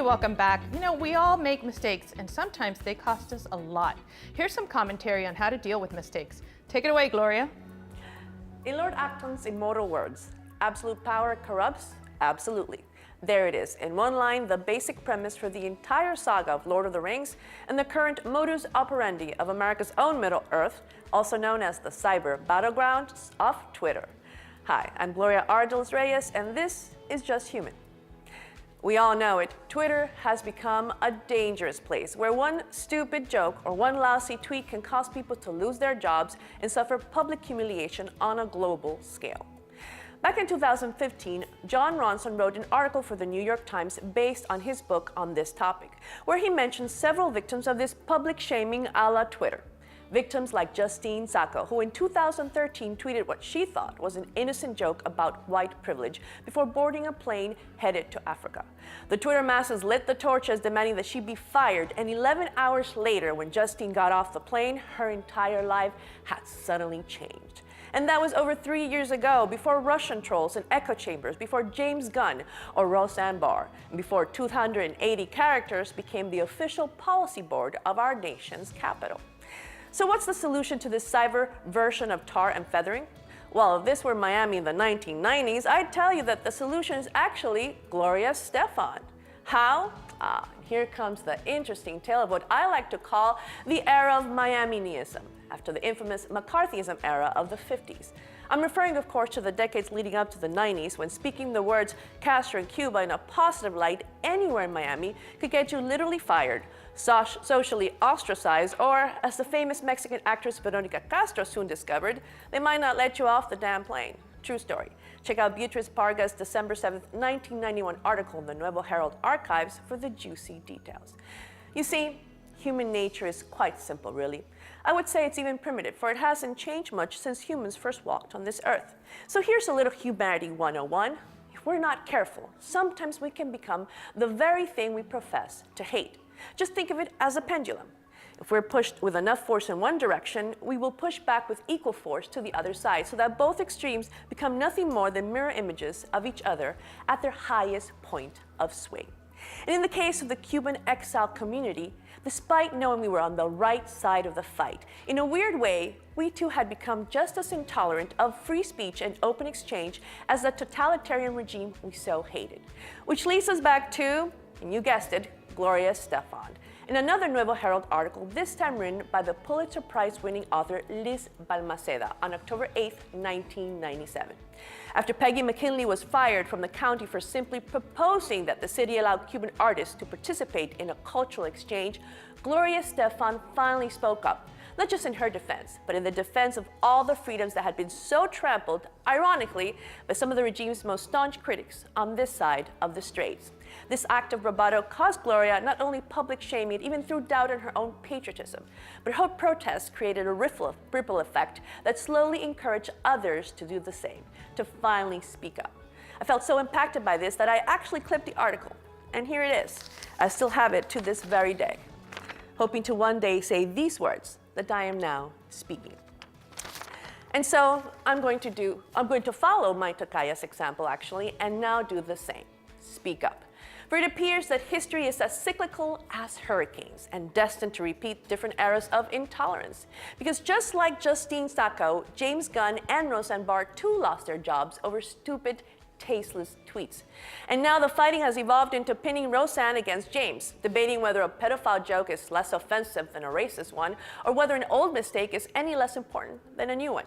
welcome back. You know, we all make mistakes and sometimes they cost us a lot. Here's some commentary on how to deal with mistakes. Take it away, Gloria. In Lord Acton's immortal words, absolute power corrupts? Absolutely. There it is, in one line, the basic premise for the entire saga of Lord of the Rings and the current modus operandi of America's own Middle-earth, also known as the cyber battlegrounds of Twitter. Hi, I'm Gloria R. Reyes, and this is Just Human. We all know it, Twitter has become a dangerous place where one stupid joke or one lousy tweet can cause people to lose their jobs and suffer public humiliation on a global scale. Back in 2015, Jon Ronson wrote an article for the New York Times based on his book on this topic, where he mentioned several victims of this public shaming a la Twitter. Victims like Justine Sacco, who in 2013 tweeted what she thought was an innocent joke about white privilege before boarding a plane headed to Africa. The Twitter masses lit the torches demanding that she be fired, and 11 hours later, when Justine got off the plane, her entire life had suddenly changed. And that was over 3 years ago, before Russian trolls and echo chambers, before James Gunn or Roseanne Barr, and before 280 characters became the official policy board of our nation's capital. So what's the solution to this cyber version of tar and feathering? Well, if this were Miami in the 1990s, I'd tell you that the solution is actually Gloria Stefan. How? Here comes the interesting tale of what I like to call the era of Miami-neism, after the infamous McCarthyism era of the 50s. I'm referring, of course, to the decades leading up to the 90s, when speaking the words Castro and Cuba in a positive light anywhere in Miami could get you literally fired, socially ostracized, or, as the famous Mexican actress Veronica Castro soon discovered, they might not let you off the damn plane. True story. Check out Beatriz Parga's December 7th, 1991 article in the Nuevo Herald archives for the juicy details. You see, human nature is quite simple, really. I would say it's even primitive, for it hasn't changed much since humans first walked on this earth. So here's a little Humanity 101. If we're not careful, sometimes we can become the very thing we profess to hate. Just think of it as a pendulum. If we're pushed with enough force in one direction, we will push back with equal force to the other side, so that both extremes become nothing more than mirror images of each other at their highest point of swing. And in the case of the Cuban exile community, despite knowing we were on the right side of the fight, in a weird way, we too had become just as intolerant of free speech and open exchange as the totalitarian regime we so hated. Which leads us back to, and you guessed it, Gloria Stefan, in another Nuevo Herald article, this time written by the Pulitzer Prize-winning author Liz Balmaceda on October 8, 1997. After Peggy McKinley was fired from the county for simply proposing that the city allow Cuban artists to participate in a cultural exchange, Gloria Stefan finally spoke up, not just in her defense, but in the defense of all the freedoms that had been so trampled, ironically, by some of the regime's most staunch critics on this side of the straits. This act of bravado caused Gloria not only public shaming, it even threw doubt in her own patriotism. But her protest created a ripple effect that slowly encouraged others to do the same, to finally speak up. I felt so impacted by this that I actually clipped the article. And here it is. I still have it to this very day, hoping to one day say these words that I am now speaking. And so I'm going to follow my Tocaya's example, actually, and now do the same. Speak up. For it appears that history is as cyclical as hurricanes and destined to repeat different eras of intolerance. Because just like Justine Sacco, James Gunn and Roseanne Barr too lost their jobs over stupid, tasteless tweets. And now the fighting has evolved into pinning Roseanne against James, debating whether a pedophile joke is less offensive than a racist one, or whether an old mistake is any less important than a new one.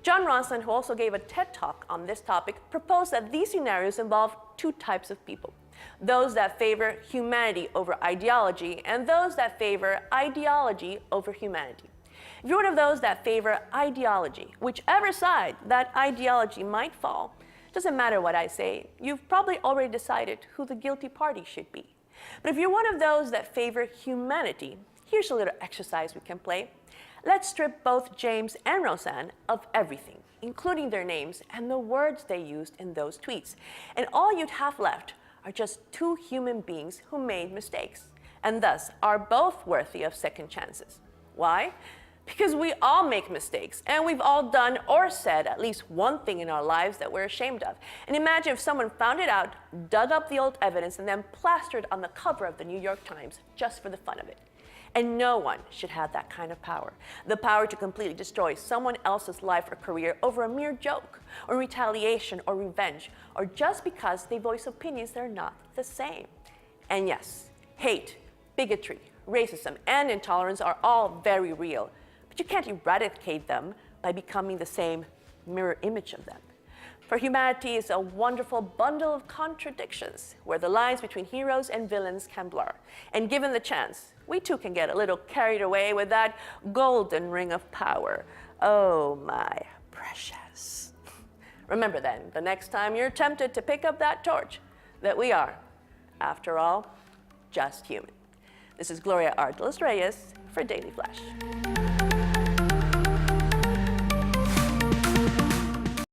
Jon Ronson, who also gave a TED Talk on this topic, proposed that these scenarios involve two types of people: those that favor humanity over ideology, and those that favor ideology over humanity. If you're one of those that favor ideology, whichever side that ideology might fall, doesn't matter what I say, you've probably already decided who the guilty party should be. But if you're one of those that favor humanity, here's a little exercise we can play. Let's strip both James and Roseanne of everything, including their names and the words they used in those tweets. And all you'd have left are just two human beings who made mistakes, and thus are both worthy of second chances. Why? Because we all make mistakes, and we've all done or said at least one thing in our lives that we're ashamed of. And imagine if someone found it out, dug up the old evidence, and then plastered on the cover of the New York Times just for the fun of it. And no one should have that kind of power. The power to completely destroy someone else's life or career over a mere joke, or retaliation, or revenge, or just because they voice opinions that are not the same. And yes, hate, bigotry, racism, and intolerance are all very real. But you can't eradicate them by becoming the same mirror image of them. For humanity is a wonderful bundle of contradictions where the lines between heroes and villains can blur. And given the chance, we too can get a little carried away with that golden ring of power. Oh my precious. Remember then, the next time you're tempted to pick up that torch, that we are, after all, just human. This is Gloria R. Reyes for Daily Flash.